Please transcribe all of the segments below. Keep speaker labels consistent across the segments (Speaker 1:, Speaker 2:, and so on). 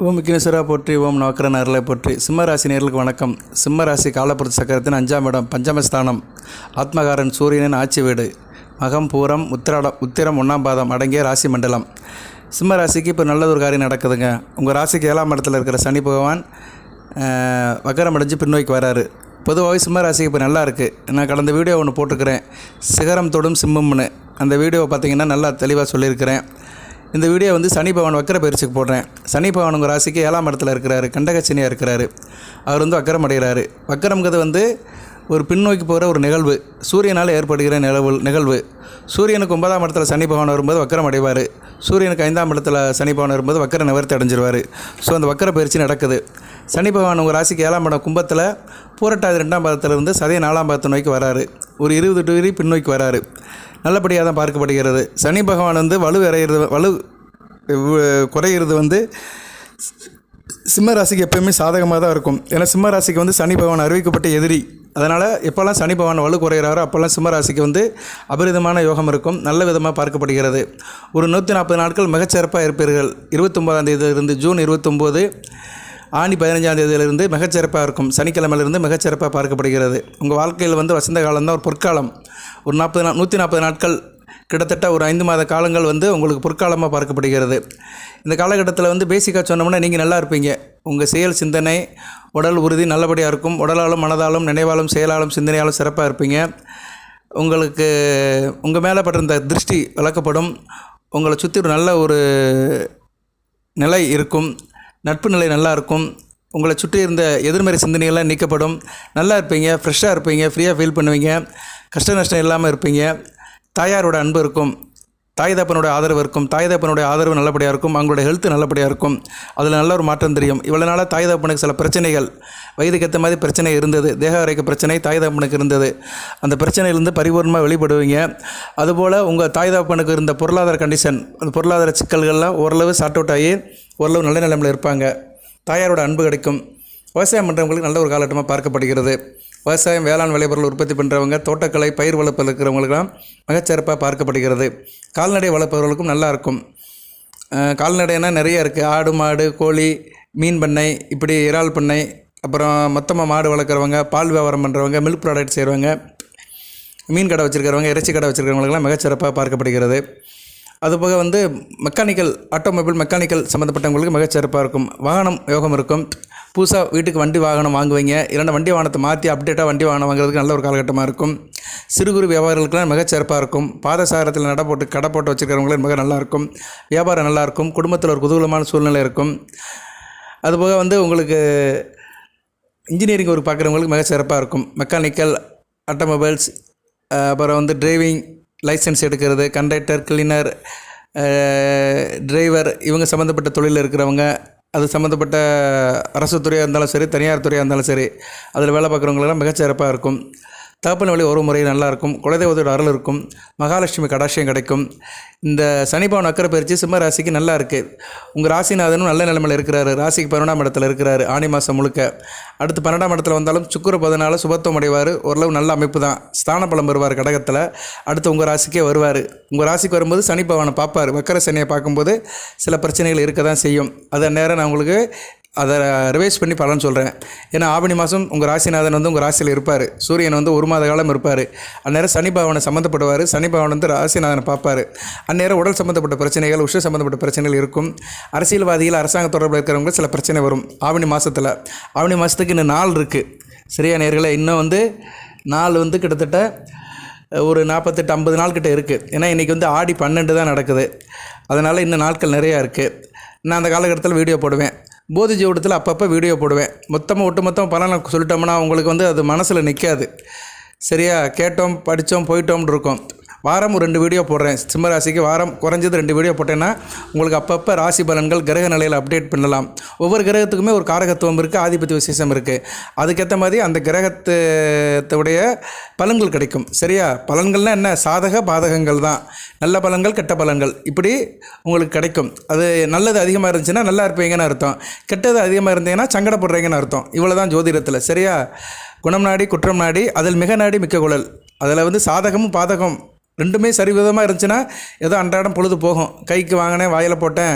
Speaker 1: ஓம் விக்னேஸ்வரா போற்றி, ஓம் நவக்கிரன் அருளை போற்றி. சிம்மராசி நேர்களுக்கு வணக்கம். சிம்மராசி காலப்புருஷ சக்கரத்தின் 5ஆம் இடம், பஞ்சமஸ்தானம், ஆத்மகாரன் சூரியனின் ஆட்சி வீடு, மகம் பூரம் உத்திரம் 1ஆம் பாதம் அடங்கிய ராசி மண்டலம். சிம்மராசிக்கு இப்போ நல்ல ஒரு காரியம் நடக்குதுங்க. உங்கள் ராசிக்கு 7ஆம் இடத்துல இருக்கிற சனி பகவான் வக்கரம் அடைஞ்சு பின்னோக்கி வராரு. பொதுவாகவே சிம்மராசிக்கு இப்போ நல்லா இருக்குது. நான் கடந்த வீடியோ ஒன்று போட்டிருக்கிறேன், சிகரம் தொடும் சிம்மம்னு. அந்த வீடியோவை பார்த்தீங்கன்னா நல்லா தெளிவாக சொல்லியிருக்கிறேன். இந்த வீடியோ சனி பகவான் வக்கர பயிற்சிக்கு போடுறேன். சனி பகவான் உங்கள் ராசிக்கு 7ஆம் இடத்துல இருக்கிறாரு, கண்டகச்சனியாக இருக்கிறாரு. அவர் வக்கரம் அடைகிறாரு. வக்கரம்ங்கிறது ஒரு பின்னோக்கி போகிற ஒரு நிகழ்வு, சூரியனால் ஏற்படுகிற நிகழ்வு. சூரியனுக்கு 9ஆம் இடத்துல சனி பகவான் வரும்போது வக்கரம் அடைவார். சூரியனுக்கு 5ஆம் இடத்துல சனி பகவான் வரும்போது வக்கர நிவர்த்தி அடைஞ்சிருவார். ஸோ அந்த வக்கர பயிற்சி நடக்குது. சனி பகவான் உங்கள் ராசிக்கு 7ஆம் இடம் கும்பத்தில் பூரட்டாதி 2ஆம் பாதத்திலிருந்து சதய 4ஆம் பாதத்தை நோக்கி வராரு. ஒரு 20 டிகிரி பின்னோக்கி வராரு. நல்லபடியாக தான் பார்க்கப்படுகிறது. சனி பகவான் வலு குறையிறது சிம்ம ராசிக்கு எப்போயுமே சாதகமாக தான் இருக்கும். ஏன்னா சிம்ம ராசிக்கு சனி பகவான் அறிவிக்கப்பட்ட எதிரி. அதனால் எப்போல்லாம் சனி பகவான் வலு குறைகிறாரோ அப்போல்லாம் சிம்ம ராசிக்கு அபரிதமான யோகம் இருக்கும். நல்ல விதமாக பார்க்கப்படுகிறது. ஒரு 140 நாட்கள் மிகச்சிறப்பாக இருப்பீர்கள். 29ஆம் தேதியிலிருந்து ஜூன் 29, ஆணி 15ஆம் தேதியிலிருந்து மிகச்சிறப்பாக இருக்கும். சனிக்கிழமையிலிருந்து மிகச்சிறப்பாக பார்க்கப்படுகிறது. உங்கள் வாழ்க்கையில் வசந்த காலம்தான் ஒரு பொற்காலம். ஒரு 140 நாட்கள், கிட்டத்தட்ட ஒரு 5 மாத காலங்கள் உங்களுக்கு பொற்காலமாக பார்க்கப்படுகிறது. இந்த காலகட்டத்தில் பேசிக்காக சொன்னோம்னா நீங்கள் நல்லா இருப்பீங்க. உங்கள் செயல், சிந்தனை, உடல் உறுதி நல்லபடியாக இருக்கும். உடலாலும் மனதாலும் நினைவாலும் செயலாலும் சிந்தனையாலும் சிறப்பாக இருப்பீங்க. உங்களுக்கு உங்கள் மேலே பட்ட இந்த திருஷ்டி விளக்கப்படும். உங்களை சுற்றி ஒரு நல்ல ஒரு நிலை இருக்கும். நட்பு நிலை நல்லா இருக்கும். உங்களை சுற்றி இருந்த எதிர்மறை சிந்தனைகள்லாம் நீக்கப்படும். நல்லா இருப்பீங்க, ஃப்ரெஷ்ஷாக இருப்பீங்க, ஃப்ரீயாக ஃபீல் பண்ணுவீங்க, கஷ்ட நஷ்டம் இல்லாமல் இருப்பீங்க. தாயாரோட அன்பு இருக்கும், தாய் தப்பனோட ஆதரவு இருக்கும். தாய் தப்பனுடைய ஆதரவு நல்லபடியாக இருக்கும். அவங்களோட ஹெல்த்து நல்லபடியாக இருக்கும். அதில் நல்ல ஒரு மாற்றம் தெரியும். இவ்வளோ நாளாக தாய் தப்பனுக்கு சில பிரச்சனைகள், வயதுக்கு ஏற்ற மாதிரி பிரச்சனை இருந்தது. தேக வரைக்கும் பிரச்சனை தாய் தப்பனுக்கு இருந்தது. அந்த பிரச்சனையிலேருந்து பரிபூர்ணமாக வெளிப்படுவீங்க. அதுபோல் உங்கள் தாய் தப்பனுக்கு இருந்த பொருளாதார கண்டிஷன், அந்த பொருளாதார சிக்கல்கள்லாம் ஓரளவு சார்ட் அவுட் ஆகி ஓரளவு நல்ல நிலைமையில் இருப்பாங்க. தாயாரோட அன்பு கிடைக்கும். விவசாயம் பண்ணுறவங்களுக்கு நல்ல ஒரு காலகட்டமாக பார்க்கப்படுகிறது. விவசாயம், வேளாண் விளைபொருள் உற்பத்தி பண்ணுறவங்க, தோட்டக்கலை, பயிர் வளர்ப்பில் இருக்கிறவங்களுக்கெல்லாம் மிகச்சிறப்பாக பார்க்கப்படுகிறது. கால்நடை வளர்ப்பவர்களுக்கும் நல்லாயிருக்கும். கால்நடைனா நிறைய இருக்குது. ஆடு, மாடு, கோழி, மீன் பண்ணை, இப்படி இறால் பண்ணை, அப்புறம் மொத்தமாக மாடு வளர்க்குறவங்க, பால் வியாபாரம் பண்ணுறவங்க, மில்க் ப்ராடக்ட் செய்கிறவங்க, மீன் கடை வச்சுருக்கிறவங்க, இறைச்சி கடை வச்சுருக்கிறவங்களுக்கெல்லாம் மிகச்சிறப்பாக பார்க்கப்படுகிறது. அதுபோக மெக்கானிக்கல், ஆட்டோமொபைல் மெக்கானிக்கல் சம்மந்தப்பட்டவங்களுக்கு மிகச்சிறப்பாக இருக்கும். வாகனம் யோகம் இருக்கும். புதுசாக வீட்டுக்கு வண்டி வாகனம் வாங்குவீங்க. இல்லைன்னா வண்டி வாகனத்தை மாற்றி அப்டேட்டாக வண்டி வாகனம் வாங்குறதுக்கு நல்ல ஒரு காலகட்டமாக இருக்கும். சிறு குறு வியாபாரிகளுக்கெல்லாம் மிகச்சிறப்பாக இருக்கும். பாதசாரத்தில் கடை போட்டு வச்சுருக்கிறவங்களுக்கு மிக நல்லாயிருக்கும். வியாபாரம் நல்லாயிருக்கும். குடும்பத்தில் ஒரு குதூகலமான சூழ்நிலை இருக்கும். அதுபோக உங்களுக்கு இன்ஜினியரிங் ஒர்க் பார்க்குறவங்களுக்கு மிகச்சிறப்பாக இருக்கும். மெக்கானிக்கல், ஆட்டோமொபைல்ஸ், அப்புறம் டிரைவிங் லைசன்ஸ் எடுக்கிறது, கண்டக்டர், கிளீனர், டிரைவர், இவங்க சம்மந்தப்பட்ட தொழிலில் இருக்கிறவங்க, அது சம்மந்தப்பட்ட அரசு துறையாக இருந்தாலும் சரி, தனியார் துறையாக இருந்தாலும் சரி, அதில் வேலை பார்க்குறவங்களெல்லாம் மிகச்சிறப்பாக இருக்கும். தகப்பன் வழி ஒரு முறை நல்லாயிருக்கும். குலதெய்வத்தோட அருள் இருக்கும். மகாலட்சுமி கடாட்சியம் கிடைக்கும். இந்த சனி பகவான் வக்கர பயிற்சி சிம்ம ராசிக்கு நல்லா இருக்குது. உங்கள் ராசிநாதனும் நல்ல நிலைமையில் இருக்கிறாரு. ராசிக்கு 11ஆம் இடத்துல இருக்கிறாரு ஆணி மாதம் முழுக்க. அடுத்து 12ஆம் இடத்துல வந்தாலும் சுக்கிர பதினால சுபத்துவம் அடைவார். ஓரளவு நல்ல அமைப்பு தான். ஸ்தான பலம் வருவார் கடகத்தில். அடுத்து உங்கள் ராசிக்கே வருவார். உங்கள் ராசிக்கு வரும்போது சனி பகவானை பார்ப்பார். வக்கர சனியை பார்க்கும்போது சில பிரச்சனைகள் இருக்க தான் செய்யும். அதை நேரம் நான் உங்களுக்கு அதை ரிவைஸ் பண்ணி பலன் சொல்கிறேன். ஏன்னா ஆவணி மாதம் உங்கள் ராசிநாதன் உங்கள் ராசியில் இருப்பார். சூரியன் 1 மாத காலம் இருப்பார். அந்நேரம் சனி பகவானை சம்மந்தப்படுவார். சனி பகவான் ராசிநாதனை பார்ப்பார். அந்நேரம் உடல் சம்மந்தப்பட்ட பிரச்சனைகள், உஷ்ண சம்மந்தப்பட்ட பிரச்சனைகள் இருக்கும். அரசியல்வாதிகள், அரசாங்க தொடர்பில் இருக்கிறவங்க சில பிரச்சனை வரும் ஆவணி மாதத்தில். ஆவணி மாதத்துக்கு இன்னும் நாள் இருக்குது. சரியா நேர்களே? இன்னும் நாள் கிட்டத்தட்ட ஒரு 48-50 நாள் கிட்ட இருக்குது. ஏன்னா இன்றைக்கி ஆடி 12 தான் நடக்குது. அதனால் இன்னும் நாட்கள் நிறையா இருக்குது. நான் அந்த காலகட்டத்தில் வீடியோ போடுவேன். போதி ஜீவிடத்தில் அப்பப்போ வீடியோ போடுவேன். ஒட்டுமொத்தம் பலனை சொல்லிட்டோம்னா உங்களுக்கு அது மனசில் நிற்காது. சரியா? கேட்டோம், படித்தோம், போயிட்டோம்னு இருக்கும். வாரம் ஒரு 2 வீடியோ போடுறேன். சிம்மராசிக்கு வாரம் குறைஞ்சது 2 வீடியோ போட்டேன்னா உங்களுக்கு அப்பப்போ ராசி பலன்கள், கிரக நிலையில் அப்டேட் பண்ணலாம். ஒவ்வொரு கிரகத்துக்குமே ஒரு காரகத்துவம் இருக்குது, ஆதிபத்திய விசேஷம் இருக்குது. அதுக்கேற்ற மாதிரி அந்த கிரகத்துடைய பலன்கள் கிடைக்கும். சரியா? பலன்கள்னால் என்ன? சாதக பாதகங்கள் தான். நல்ல பலன்கள், கெட்ட பலன்கள், இப்படி உங்களுக்கு கிடைக்கும். அது நல்லது அதிகமாக இருந்துச்சுன்னா நல்லா இருப்பீங்கன்னு அர்த்தம். கெட்டது அதிகமாக இருந்தீங்கன்னா சங்கடப்படுறீங்கன்னு அர்த்தம். இவ்வளோ தான் ஜோதிடத்தில். சரியா? குணம் நாடி குற்றம் நாடி அதில் மிக நாடி மிக்க குழல். அதில் சாதகமும் பாதகம் ரெண்டுமே சரிவிதமாக இருந்துச்சுன்னா ஏதோ அன்றாடம் பொழுது போகும். கைக்கு வாங்கினேன், வாயில் போட்டேன்,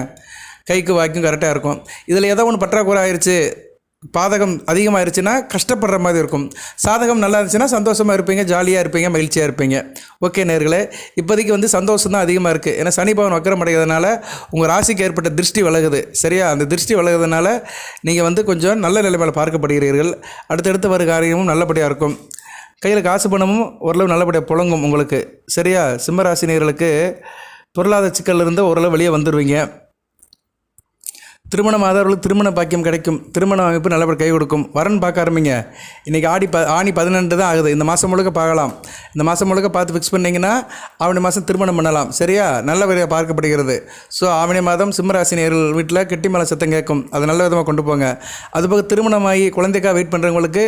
Speaker 1: கைக்கு வாய்க்கும் கரெக்டாக இருக்கும். இதில் ஏதோ ஒன்று பற்றாக்குறை ஆயிடுச்சு, பாதகம் அதிகமாகிருச்சுன்னா கஷ்டப்படுற மாதிரி இருக்கும். சாதகம் நல்லா இருந்துச்சுன்னா சந்தோஷமாக இருப்பீங்க, ஜாலியாக இருப்பீங்க, மகிழ்ச்சியாக இருப்பீங்க. ஓகே நேயர்களே, இப்போதைக்கு வந்து சந்தோஷம் தான் அதிகமாக இருக்குது. ஏன்னா சனி பகவான் வக்கரம் அடைகிறதுனால உங்கள் ராசிக்கு ஏற்பட்ட திருஷ்டி விலகுது. சரியா? அந்த திருஷ்டி விலகுறதுனால நீங்கள் வந்து கொஞ்சம் நல்ல நிலைமையில் பார்க்கப்படுகிறீர்கள். அடுத்தடுத்து வரும் காரியமும் நல்லபடியாக இருக்கும். கையில் காசு பணமும் ஓரளவு நல்லபடியாக புழங்கும் உங்களுக்கு. சரியா? சிம்மராசினியர்களுக்கு பொருளாதார சிக்கலிருந்து ஓரளவு வெளியே வந்துடுவீங்க. திருமணம் ஆதரவுகளுக்கு திருமண பாக்கியம் கிடைக்கும். திருமண அமைப்பு நல்லபடி கை கொடுக்கும். வரன் பார்க்க ஆரம்பிங்க. இன்றைக்கி ஆணி 12 தான் ஆகுது. இந்த மாதம் முழுக்க பார்க்கலாம். இந்த மாதம் முழுக்க பார்த்து ஃபிக்ஸ் பண்ணிங்கன்னா ஆவணி மாதம் திருமணம் பண்ணலாம். சரியா? நல்லபடியாக பார்க்கப்படுகிறது. ஸோ ஆவணி மாதம் சிம்மராசினியர்கள் வீட்டில் கெட்டி மேலே சத்தம் கேட்கும். அதை நல்ல விதமாக கொண்டு போங்க. அதுபோக திருமணமாகி குழந்தைக்காக வெயிட் பண்ணுறவங்களுக்கு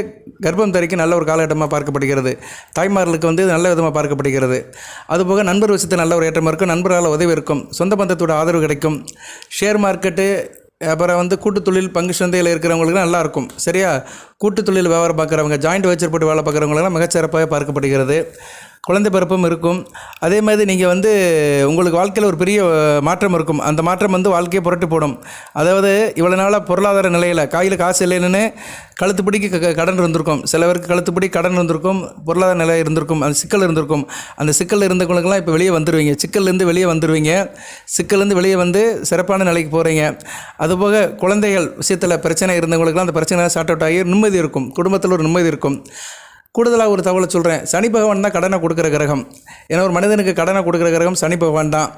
Speaker 1: கர்ப்பம் தரிக்க நல்ல ஒரு காலகட்டமாக பார்க்கப்படுகிறது. தாய்மார்களுக்கு வந்து நல்ல விதமாக பார்க்கப்படுகிறது. அதுபோக நண்பர் விஷயத்தில் நல்ல ஒரு ஏற்றமாக இருக்கும். நண்பர்களால் உதவி இருக்கும். சொந்த பந்தத்தோட ஆதரவு கிடைக்கும். ஷேர் மார்க்கெட்டு, அப்புறம் வந்து கூட்டு தொழில், பங்கு சந்தையில் இருக்கிறவங்களுக்கு நல்லாயிருக்கும். சரியா? கூட்டு தொழில் வியாபாரம் பார்க்குறவங்க, ஜாயிண்ட் வெஞ்சர் போட்டு வேலை பார்க்குறவங்களாம் மிகச்சிறப்பாக பார்க்கப்படுகிறது. குழந்தை பிறப்பும் இருக்கும். அதே மாதிரி நீங்கள் வந்து உங்களுக்கு வாழ்க்கையில் ஒரு பெரிய மாற்றம் இருக்கும். அந்த மாற்றம் வந்து வாழ்க்கையை புரட்டி போடும். அதாவது இவ்வளோ நாளாக பொருளாதார நிலையில் கையில் காசு இல்லைன்னு கழுத்துப்பிடிக்கு கடன் இருந்திருக்கும். சிலவருக்கு கழுத்துப்பிடி கடன் இருந்திருக்கும், பொருளாதார நிலை இருந்திருக்கும், அந்த சிக்கல் இருந்திருக்கும். அந்த சிக்கல் இருந்தவங்களுக்கெல்லாம் இப்போ வெளியே வந்துடுவீங்க. சிக்கல்லேருந்து வெளியே வந்துடுவீங்க. சிக்கல்லேருந்து வெளியே வந்து சிறப்பான நிலைக்கு போகிறீங்க. அதுபோக குழந்தைகள் விஷயத்தில் பிரச்சனை இருந்தவங்களுக்கெல்லாம் அந்த பிரச்சனை சார்ட் அவுட் ஆகி நிம்மதி இருக்கும். குடும்பத்தில் ஒரு நிம்மதி இருக்கும். கூடுதலாக ஒரு தகவலை சொல்கிறேன். சனி பகவான் தான் கடனை கொடுக்குற கிரகம். ஏன்னா ஒரு மனிதனுக்கு கடனை கொடுக்குற கிரகம் சனி பகவான் தான்.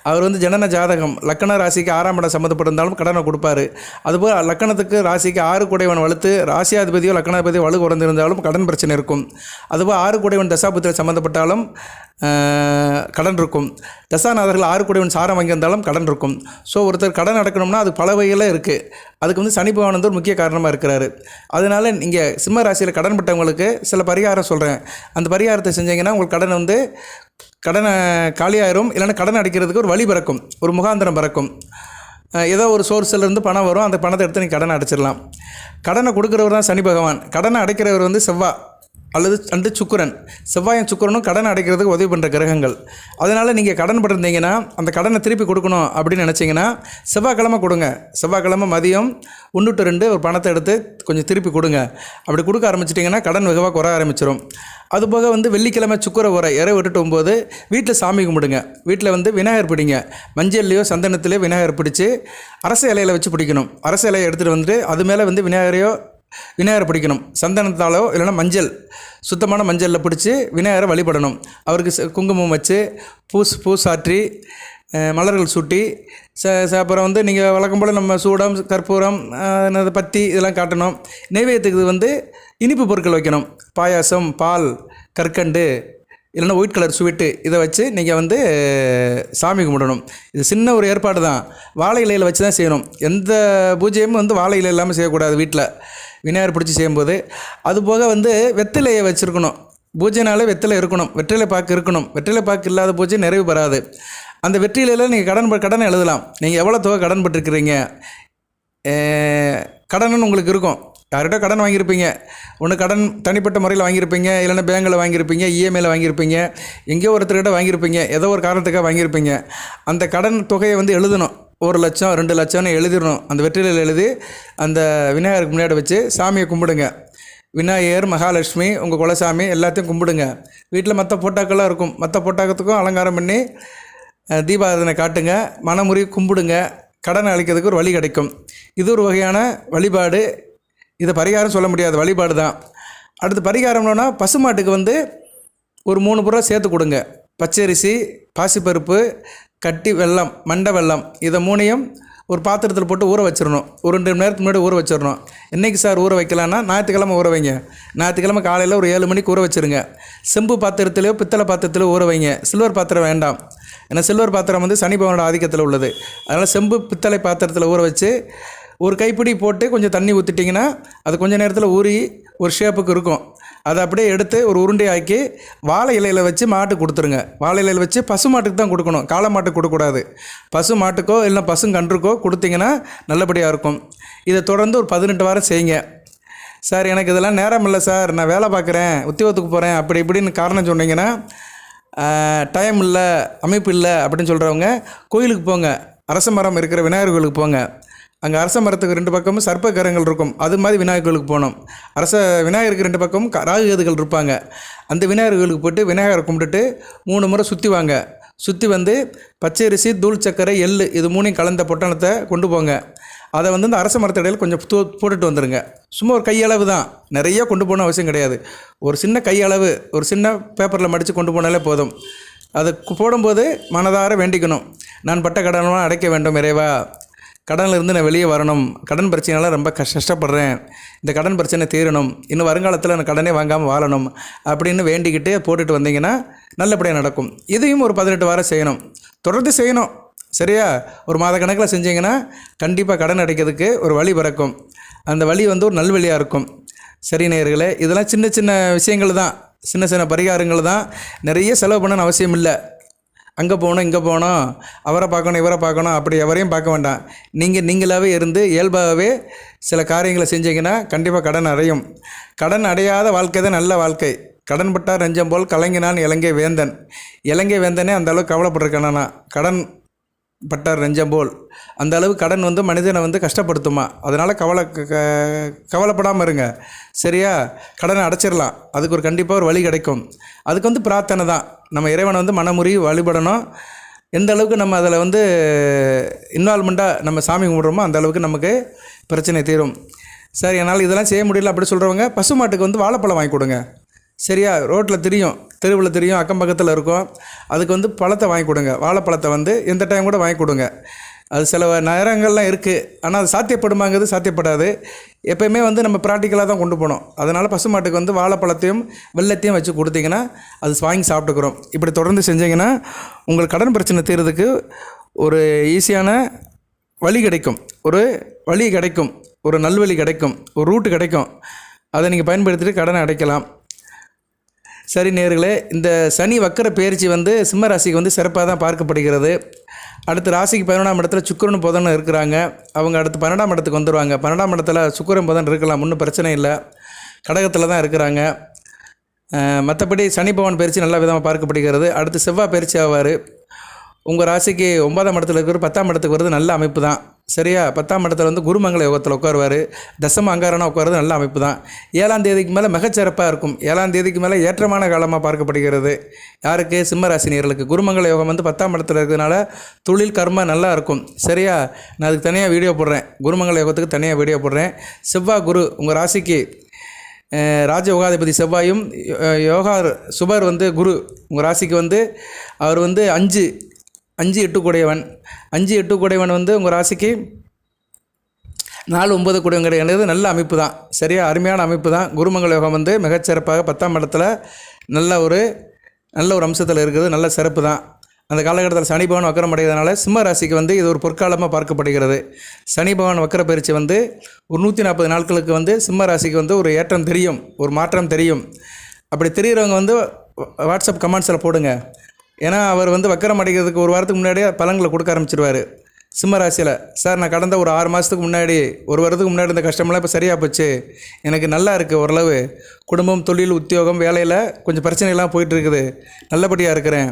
Speaker 1: அவர் வந்து ஜனன ஜாதகம் லக்கண ராசிக்கு 6ஆம் இடம் சம்மந்தப்பட்டிருந்தாலும் கடனை கொடுப்பாரு. அதுபோல் லக்கணத்துக்கு ராசிக்கு 6 குடைவன் வலுத்து ராசியாதிபதியோ லக்கணாதிபதியோ வலு குறைந்திருந்தாலும் கடன் பிரச்சனை இருக்கும். அதுபோல் 6 குடைவன் தசாபுத்திர சம்மந்தப்பட்டாலும் கடன் இருக்கும். தசாநாதர்கள் 6 குடைவன் சாரம் வாங்கியிருந்தாலும் கடன் இருக்கும். ஸோ ஒருத்தர் கடன் அடைக்கணும்னா அது பல வகையில் இருக்குது. அதுக்கு வந்து சனி பகவான் வந்து ஒரு முக்கிய காரணமாக இருக்கிறாரு. அதனால் நீங்கள் சிம்ம ராசியில் கடன் பட்டவங்களுக்கு சில பரிகாரம் சொல்கிறேன். அந்த பரிகாரத்தை செஞ்சீங்கன்னா உங்களுக்கு கடனை காலியாயிரும். இல்லைன்னா கடன் அடைக்கிறதுக்கு ஒரு வழி பிறக்கும், ஒரு முகாந்திரம் பிறக்கும். ஏதோ ஒரு சோர்ஸ்லேருந்து பணம் வரும். அந்த பணத்தை எடுத்து நீங்கள் கடனை அடைச்சிடலாம். கடனை கொடுக்குறவர் தான் சனி பகவான். கடனை அடைக்கிறவர் வந்து செவ்வாய் அல்லது சுக்கிரன். செவ்வாயும் சுக்கிரனும் கடன் அடைக்கிறதுக்கு உதவி பண்ணுற கிரகங்கள். அதனால் நீங்கள் கடன் பட்டிருந்தீங்கன்னா அந்த கடனை திருப்பி கொடுக்கணும் அப்படின்னு நினச்சிங்கன்னா செவ்வாய்க்கிழமை கொடுங்க. செவ்வாய்க்கிழமை மதியம் 1 to 2 ஒரு பணத்தை எடுத்து கொஞ்சம் திருப்பி கொடுங்க. அப்படி கொடுக்க ஆரம்பிச்சிட்டிங்கன்னா கடன் வெகுவாக குறைய ஆரம்பிச்சிடும். அதுபோக வந்து வெள்ளிக்கிழமை சுக்கிர உரை இறை விட்டுட்டு போகும்போது வீட்டில் சாமி கும்பிடுங்க. வீட்டில் வந்து விநாயகர் பிடிங்க. மஞ்சள்லையோ சந்தனத்துலையோ விநாயகர் பிடிச்சி அரச இலையில் வச்சு பிடிக்கணும். அரச இலையை எடுத்துகிட்டு வந்துட்டு அது மேலே வந்து விநாயகரை பிடிக்கணும். சந்தனத்தாலோ இல்லைன்னா மஞ்சள், சுத்தமான மஞ்சளில் பிடிச்சி விநாயகரை வழிபடணும். அவருக்கு குங்குமம் வச்சு பூசாற்றி மலர்கள் சூட்டி அப்புறம் வந்து நீங்கள் வழக்கம் போல் நம்ம சூடம், கற்பூரம், பத்தி இதெல்லாம் காட்டணும். நெய்வேத்தியத்துக்கு வந்து இனிப்பு பொருட்கள் வைக்கணும். பாயாசம், பால், கற்கண்டு, இல்லைன்னா ஒயிட் கலர் ஸ்வீட்டு, இதை வச்சு நீங்கள் வந்து சாமி கும்பிடணும். இது சின்ன ஒரு ஏற்பாடு தான். வாழை இலையில் வச்சு தான் செய்யணும். எந்த பூஜையும் வந்து வாழை இலை இல்லாமல் செய்யக்கூடாது. வீட்டில் விநாயகர் பிடிச்சி செய்யும்போது அதுபோக வந்து வெற்றிலையை வச்சுருக்கணும். பூஜைனாலே வெற்றிலை இருக்கணும். வெற்றிலை பாக்கு இருக்கணும். வெற்றிலை பாக்கு இல்லாத பூஜை நிறைவு பெறாது. அந்த வெற்றிலையில் நீங்கள் கடனை எழுதலாம். நீங்கள் எவ்வளோ தொகை கடன் பட்டிருக்கிறீங்க, கடன்னு உங்களுக்கு இருக்கும். யார்கிட்ட கடன் வாங்கியிருப்பீங்க. ஒன்று கடன் தனிப்பட்ட முறையில் வாங்கியிருப்பீங்க, இல்லைன்னா பேங்கில் வாங்கியிருப்பீங்க, இஎம்ஐயில் வாங்கியிருப்பீங்க, எங்கேயோ ஒருத்தர்கிட்ட வாங்கியிருப்பீங்க, ஏதோ ஒரு காரணத்துக்காக வாங்கியிருப்பீங்க. அந்த கடன் தொகையை வந்து எழுதணும். 1 லட்சம் 2 லட்சம்னு எழுதிடணும். அந்த வெற்றிலையில் எழுதி அந்த விநாயகருக்கு முன்னாடி வச்சு சாமியை கும்பிடுங்க. விநாயகர், மகாலட்சுமி, உங்கள் குலசாமி எல்லாத்தையும் கும்பிடுங்க. வீட்டில் மற்ற போட்டாக்கெல்லாம் இருக்கும். மற்ற போட்டாக்கத்துக்கும் அலங்காரம் பண்ணி தீபாராதனை காட்டுங்க. மனமுறி கும்பிடுங்க. கடனை அளிக்கிறதுக்கு ஒரு வழி கிடைக்கும். இது ஒரு வகையான வழிபாடு. இதை பரிகாரம் சொல்ல முடியாது, வழிபாடு தான். அடுத்து பரிகாரம்னா பசுமாட்டுக்கு வந்து ஒரு 3 பொருள் சேர்த்து கொடுங்க. பச்சரிசி, பாசிப்பருப்பு, கட்டி வெல்லம், மண்டை வெல்லம், இதை 3ஐயும் ஒரு பாத்திரத்தில் போட்டு ஊற வச்சிடணும். ஒரு 2 மணி நேரத்துக்கு முன்னாடி ஊற வச்சிடணும். என்றைக்கு சார் ஊற வைக்கலான்னா ஞாயிற்றுக்கிழமை ஊற வைங்க. ஞாயிற்றுக்கிழமை காலையில் ஒரு 7 மணிக்கு ஊற வச்சுருங்க. செம்பு பாத்திரத்திலையோ பித்தளை பாத்திரத்திலையோ ஊற வைங்க. சில்வர் பாத்திரம் வேண்டாம். ஏன்னா சில்வர் பாத்திரம் வந்து சனி பகவானோட ஆதிக்கத்தில் உள்ளது. அதனால் செம்பு பித்தளை பாத்திரத்தில் ஊற வச்சு ஒரு கைப்பிடி போட்டு கொஞ்சம் தண்ணி ஊற்றிட்டிங்கன்னா அது கொஞ்சம் நேரத்தில் ஊறி ஒரு ஷேப்புக்கு இருக்கும். அதை அப்படியே எடுத்து ஒரு உருண்டை ஆக்கி வாழை இலையில் வச்சு மாட்டுக்கு கொடுத்துருங்க. வாழை இலையில் வச்சு பசு மாட்டுக்கு தான் கொடுக்கணும், காளை மாட்டுக்கு கொடுக்கக்கூடாது. பசு மாட்டுக்கோ இல்லை பசுங்கன்றுக்கோ கொடுத்தீங்கன்னா நல்லபடியாக இருக்கும். இதை தொடர்ந்து ஒரு 18 வாரம் செய்யுங்க. சார் எனக்கு இதெல்லாம் நேரம் இல்லை சார், நான் வேலை பார்க்குறேன், உத்தியோகத்துக்கு போகிறேன், அப்படி இப்படின்னு காரணம் சொன்னீங்கன்னா டைம் இல்லை, அமைப்பு இல்லை அப்படின்னு சொல்கிறவங்க கோயிலுக்கு போங்க. அரச மரம் இருக்கிற விநாயகர் கோயிலுக்கு போங்க. அங்கே அரச மரத்துக்கு 2 பக்கமும் சர்ப்ப கரங்கள் இருக்கும். அது மாதிரி விநாயகர் கோயிலுக்கு போகணும். விநாயகருக்கு 2 பக்கமும் ராகு கேதுகள் இருப்பாங்க. அந்த விநாயகர் கோயிலுக்கு போய்ட்டு விநாயகரை கும்பிட்டுட்டு 3 முறை சுற்றி வாங்க. சுற்றி வந்து பச்சரிசி, தூள் சர்க்கரை, எள்ளு இது 3ஐயும் கலந்த பொட்டணத்தை கொண்டு போங்க. அதை வந்து இந்த அரச மரத்தடையில் கொஞ்சம் போட்டுட்டு வந்துடுங்க. சும்மா ஒரு கையளவு தான், நிறைய கொண்டு போகணும் அவசியம் கிடையாது. ஒரு சின்ன கையளவு ஒரு சின்ன பேப்பரில் மடித்து கொண்டு போனாலே போதும். அதை போடும்போது மனதார வேண்டிக்கணும். நான் பட்ட கடனெல்லாம் அடைக்க வேண்டும் இறைவா, கடனில் இருந்து நான் வெளியே வரணும், கடன் பிரச்சனையால் ரொம்ப கஷ்டப்படுறேன், இந்த கடன் பிரச்சனை தீரணும், இன்னும் வருங்காலத்தில் நான் கடனே வாங்காமல் வாழணும் அப்படின்னு வேண்டிக்கிட்டு போட்டுட்டு வந்தீங்கன்னா நல்லபடியாக நடக்கும். இதையும் ஒரு 18 வாரம் செய்யணும், தொடர்ந்து செய்யணும். சரியா? ஒரு மாத கணக்கில் செஞ்சீங்கன்னா கண்டிப்பாக கடன் அடைக்கிறதுக்கு ஒரு வழி பிறக்கும். அந்த வழி வந்து ஒரு நல்வழியாக இருக்கும். சரி நேயர்களே, இதெல்லாம் சின்ன சின்ன விஷயங்கள் தான், சின்ன சின்ன பரிகாரங்கள் தான். நிறைய செலவு பண்ணணும்னு அவசியம் இல்லை. அங்கே போகணும், இங்கே போகணும், அவரை பார்க்கணும், இவரை பார்க்கணும், அப்படி எவரையும் பார்க்க வேண்டாம். நீங்களாகவே இருந்து இயல்பாகவே சில காரியங்களை செஞ்சீங்கன்னா கண்டிப்பாக கடன் அடையும். கடன் அடையாத வாழ்க்கை தான் நல்ல வாழ்க்கை. கடன் பட்டார் நெஞ்சம் போல் கலங்கினான் இலங்கை வேந்தன். இலங்கை வேந்தனே அந்த அளவுக்கு கவலைப்பட்டிருக்கானா? கடன் பட்டார் நெஞ்சம் போல். அந்த அளவு கடன் வந்து மனிதனை வந்து கஷ்டப்படுத்துமா. அதனால் கவலைப்படாமல் இருங்க. சரியா? கடனை அடைச்சிடலாம். அதுக்கு ஒரு கண்டிப்பாக ஒரு வழி கிடைக்கும். அதுக்கு வந்து பிரார்த்தனை தான். நம்ம இறைவனை வந்து மனமுறி வழிபடணும். எந்த அளவுக்கு நம்ம அதில் வந்து இன்வால்மெண்ட்டாக நம்ம சாமி கும்பிட்றோமோ அந்த அளவுக்கு நமக்கு பிரச்சனை தீரும். சரி, என்னால் இதெல்லாம் செய்ய முடியல அப்படி சொல்கிறவங்க பசுமாட்டுக்கு வந்து வாழைப்பழம் வாங்கி கொடுங்க. சரியா? ரோட்டில் தெரியும், தெருவில் தெரியும், அக்கம் பக்கத்தில் இருக்கும். அதுக்கு வந்து பழத்தை வாங்கி கொடுங்க. வாழைப்பழத்தை வந்து எந்த டைம் கூட வாங்கி கொடுங்க. அது சில நேரங்கள்லாம் இருக்குது, ஆனால் அது சாத்தியப்படுமாங்கிறது சாத்தியப்படாது. எப்போயுமே வந்து நம்ம ப்ராக்டிக்கலாக தான் கொண்டு போகணும். அதனால் பசுமாட்டுக்கு வந்து வாழைப்பழத்தையும் வெள்ளத்தையும் வச்சு கொடுத்தீங்கன்னா அது வாங்கி சாப்பிட்டுக்கிறோம். இப்படி தொடர்ந்து செஞ்சீங்கன்னா உங்களுக்கு கடன் பிரச்சனை தீர்றதுக்கு ஒரு ஈஸியான வழி கிடைக்கும், ஒரு வழி கிடைக்கும், ஒரு நல்வழி கிடைக்கும், ஒரு ரூட்டு கிடைக்கும். அதை நீங்கள் பயன்படுத்திட்டு கடனை அடைக்கலாம். சரி நேயர்களே, இந்த சனி வக்கர பெயர்ச்சி வந்து சிம்ம ராசிக்கு வந்து சிறப்பாக தான் பார்க்கப்படுகிறது. அடுத்த ராசிக்கு 11ஆம் இடத்துல சுக்கிரன் புதன் இருக்கிறாங்க. அவங்க அடுத்து 12ஆம் இடத்துக்கு வந்துடுவாங்க. 12ஆம் இடத்துல சுக்கிரன் புதன் இருக்கலாம், ஒன்றும் பிரச்சனை இல்லை. கடகத்தில் தான் இருக்கிறாங்க. மற்றபடி சனி பகவான் பயிற்சி நல்ல விதமாக பார்க்கப்படுகிறது. அடுத்து செவ்வாய் பயிற்சி ஆவார். உங்கள் ராசிக்கு 9ஆம் இடத்துல இருக்கிற 10ஆம் இடத்துக்கு வருது, நல்ல அமைப்பு தான். சரியா? 10ஆம் இடத்துல வந்து குருமங்கள யோகத்தில் உட்காருவார். தசம அங்காரனா உட்காருறது நல்ல அமைப்பு தான். 7ஆம் தேதிக்கு மேலே மிகச்சிறப்பாக இருக்கும். 7ஆம் தேதிக்கு மேலே ஏற்றமான காலமாக பார்க்கப்படுகிறது. யாருக்கு? சிம்ம ராசினியர்களுக்கு. குருமங்கள யோகம் வந்து 10ஆம் இடத்துல இருக்கிறதுனால தொழில் கர்மா நல்லா இருக்கும். சரியா? நான் அதுக்கு தனியாக வீடியோ போடுறேன். குருமங்கள யோகத்துக்கு தனியாக வீடியோ போடுறேன். செவ்வாய் குரு உங்கள் ராசிக்கு ராஜ யோகாதிபதி செவ்வாயும் யோகா சுபர் வந்து குரு உங்கள் ராசிக்கு வந்து அவர் வந்து 5-8 கூடையவன். 5-8 கூடையவன் வந்து உங்கள் ராசிக்கு 4-9 கூடையவன் கிடையாது. நல்ல அமைப்பு தான். சரியா? அருமையான அமைப்பு தான். குருமங்கள யோகம் வந்து மிகச்சிறப்பாக 10ஆம் இடத்துல நல்ல ஒரு அம்சத்தில் இருக்குது. நல்ல சிறப்பு தான். அந்த காலகட்டத்தில் சனி பகவான் வக்கரம் அடைகிறதுனால சிம்ம ராசிக்கு வந்து இது ஒரு பொற்காலமாக பார்க்கப்படுகிறது. சனி பகவான் வக்கர பயிற்சி வந்து ஒரு 140 நாட்களுக்கு வந்து சிம்ம ராசிக்கு வந்து ஒரு ஏற்றம் தெரியும், ஒரு மாற்றம் தெரியும். அப்படி தெரிகிறவங்க வந்து வாட்ஸ்அப் கமெண்ட்ஸில் போடுங்க. ஏன்னா அவர் வந்து வக்கரம் அடைகிறதுக்கு ஒரு வாரத்துக்கு முன்னாடியே பலன்களை கொடுக்க ஆரம்பிச்சிருவார். சிம்ம ராசியில், சார் நான் கடந்த ஒரு 6 மாதத்துக்கு முன்னாடி, ஒரு வாரத்துக்கு முன்னாடி இந்த கஷ்டமெல்லாம் இப்போ சரியாக போச்சு, எனக்கு நல்லா இருக்குது, ஓரளவு குடும்பம், தொழில், உத்தியோகம், வேலையில் கொஞ்சம் பிரச்சனைலாம் போயிட்டுருக்குது, நல்லபடியாக இருக்கிறேன்,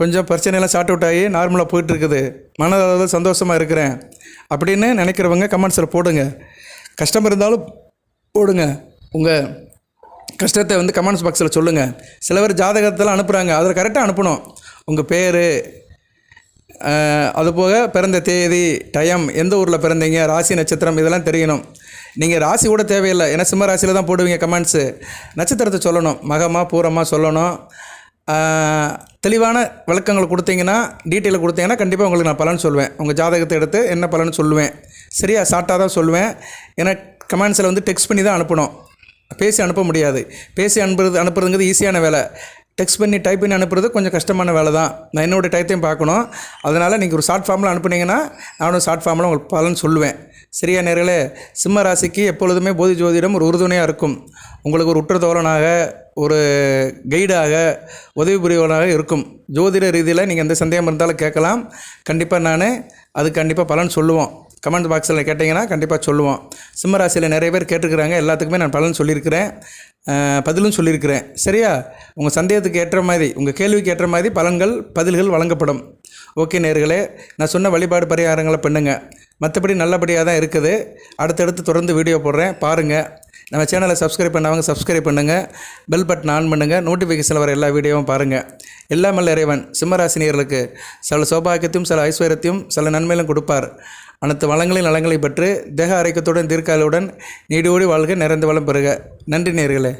Speaker 1: கொஞ்சம் பிரச்சனையெல்லாம் சார்ட் அவுட் ஆகி நார்மலாக போயிட்டுருக்குது, மனதாவது சந்தோஷமாக இருக்கிறேன் அப்படின்னு நினைக்கிறவங்க கமெண்ட்ஸில் போடுங்க. கஷ்டம் இருந்தாலும் போடுங்க. உங்கள் கஷ்டத்தை வந்து கமெண்ட்ஸ் பாக்ஸில் சொல்லுங்கள். சில பேர் ஜாதகத்தெல்லாம் அனுப்புகிறாங்க, அதில் கரெக்டாக அனுப்பணும். உங்கள் பேர், அதுபோக பிறந்த தேதி, டைம், எந்த ஊரில் பிறந்தீங்க, ராசி, நட்சத்திரம் இதெல்லாம் தெரியணும். நீங்கள் ராசி கூட தேவையில்லை, ஏன்னா சிம்ம ராசியில் தான் போடுவீங்க கமெண்ட்ஸு. நட்சத்திரத்தை சொல்லணும், மகமா பூரமாக சொல்லணும். தெளிவான விளக்கங்கள் கொடுத்தீங்கன்னா, டீட்டெயில் கொடுத்தீங்கன்னா கண்டிப்பாக உங்களுக்கு நான் பலன் சொல்லுவேன். உங்கள் ஜாதகத்தை எடுத்து என்ன பலன் சொல்லுவேன். சரியா? ஷார்ட்டாக தான் சொல்லுவேன். ஏன்னா கமெண்ட்ஸில் வந்து டெக்ஸ்ட் பண்ணி தான் அனுப்பணும், பேசி அனுப்ப முடியாது. பேசி அனுப்புறதுங்கிறது ஈஸியான வேலை. டெக்ஸ்ட் பண்ணி டைப் பண்ணி அனுப்புறது கொஞ்சம் கஷ்டமான வேலை தான். நான் என்னோடய டைத்தையும் பார்க்கணும். அதனால் நீங்கள் ஒரு ஷார்ட் ஃபார்மில் அனுப்புனீங்கன்னா நானும் ஷார்ட் ஃபார்மில் உங்களுக்கு பலன் சொல்லுவேன். சரியா நேர்களே? சிம்ம ராசிக்கு எப்பொழுதுமே போதி ஜோதிடம் ஒரு உறுதுணையாக இருக்கும். உங்களுக்கு ஒரு உற்றத்தோழனாக, ஒரு கைடாக, உதவி புரிவனாக இருக்கும். ஜோதிட ரீதியில் நீங்கள் எந்த சந்தேகம் இருந்தாலும் கேட்கலாம். கண்டிப்பாக நான் அதுக்கு கண்டிப்பாக பலன் சொல்லுவோம். கமெண்ட் பாக்ஸில் கேட்டிங்கன்னா கண்டிப்பாக சொல்லுவோம். சிம்ம ராசியில் நிறைய பேர் கேட்டிருக்கிறாங்க. எல்லாத்துக்குமே நான் பலன் சொல்லியிருக்கிறேன், பதிலும் சொல்லியிருக்கிறேன். சரியா? உங்கள் சந்தேகத்துக்கு ஏற்ற மாதிரி, உங்கள் கேள்விக்கு ஏற்ற மாதிரி பதில்கள் வழங்கப்படும். ஓகே நேயர்களே, நான் சொன்ன வழிபாடு பரிகாரங்களை பண்ணுங்க. மற்றபடி நல்லபடியாக தான் இருக்குது. அடுத்தடுத்து தொடர்ந்து வீடியோ போடுறேன், பாருங்கள். நம்ம சேனலை சப்ஸ்கிரைப் பண்ணவங்க சப்ஸ்கிரைப் பண்ணுங்கள், பெல் பட்டன் ஆன் பண்ணுங்கள், நோட்டிஃபிகேஷனில் வர எல்லா வீடியோவும் பாருங்கள். எல்லாம் வல்ல இறைவன் சிம்மராசினியர்களுக்கு சில சௌபாகியத்தையும் சில ஐஸ்வர்யத்தையும் சில நன்மையிலும் கொடுப்பார். அனைத்து வளங்களின் நலங்களை பெற்று தேக ஆரோக்கியத்துடன் தீர்க்காயுடன் நீடியோடி வாழ்க, நிறைந்த வளம் பெறுக. நன்றி நேயர்களே.